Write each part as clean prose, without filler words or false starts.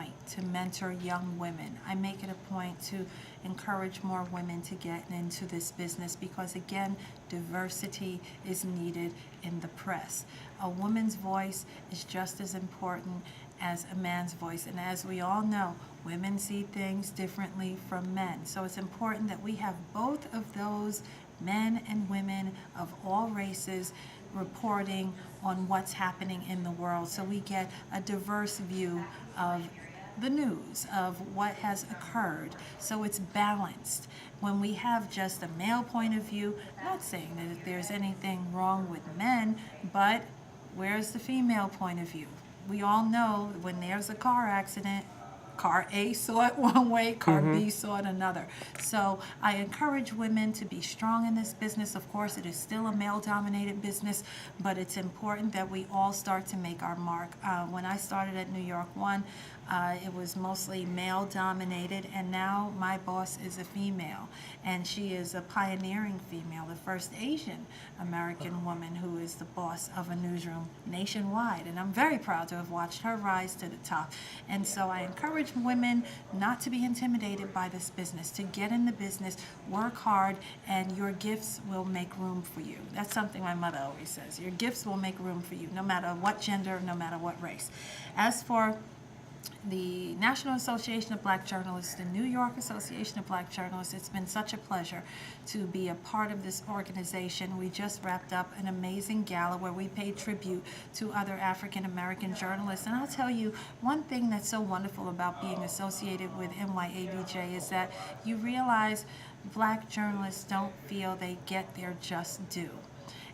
point to mentor young women. I make it a point to encourage more women to get into this business because, again, diversity is needed in the press. A woman's voice is just as important as a man's voice. And as we all know, women see things differently from men. So it's important that we have both of those, men and women of all races, reporting on what's happening in the world, so we get a diverse view of the news, of what has occurred, so it's balanced. When we have just a male point of view, I'm not saying that there's anything wrong with men, but where's the female point of view? We all know when there's a car accident, car A saw it one way, car B saw it another. So I encourage women to be strong in this business. Of course, it is still a male-dominated business, but it's important that we all start to make our mark. When I started at NY1, it was mostly male-dominated, and now my boss is a female, and she is a pioneering female, the first Asian American woman who is the boss of a newsroom nationwide, and I'm very proud to have watched her rise to the top. And so I encourage women not to be intimidated by this business, to get in the business, work hard, and your gifts will make room for you. That's something my mother always says. Your gifts will make room for you, no matter what gender, no matter what race. As for the National Association of Black Journalists, the New York Association of Black Journalists, it's been such a pleasure to be a part of this organization. We just wrapped up an amazing gala where we paid tribute to other African American journalists. And I'll tell you, one thing that's so wonderful about being associated with NYABJ is that you realize black journalists don't feel they get their just due.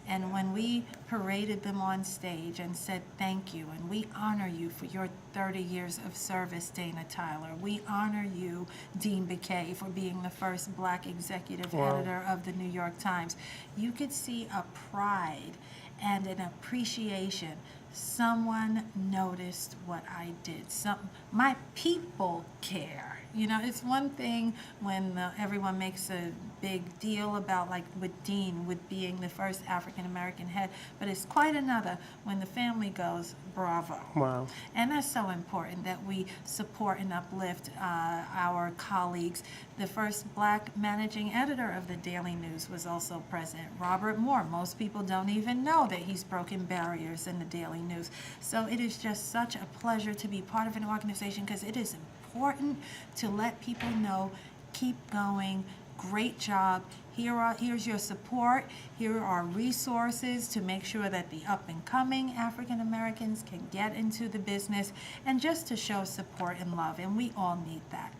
And when we paraded them on stage and said thank you, and we honor you for your 30 years of service, Dana Tyler. We honor you, Dean Baquet, for being the first black executive editor of the New York Times. You could see a pride and an appreciation. Someone noticed what I did. My people care. You know, it's one thing when everyone makes a big deal about, like with Dean, with being the first African American head, but it's quite another when the family goes, bravo. Wow. And that's so important that we support and uplift our colleagues. The first black managing editor of the Daily News was also present, Robert Moore. Most people don't even know that he's broken barriers in the Daily News. So it is just such a pleasure to be part of an organization because it is important to let people know, keep going, great job. Here's your support. Here are resources to make sure that the up-and-coming African Americans can get into the business, and just to show support and love, and we all need that.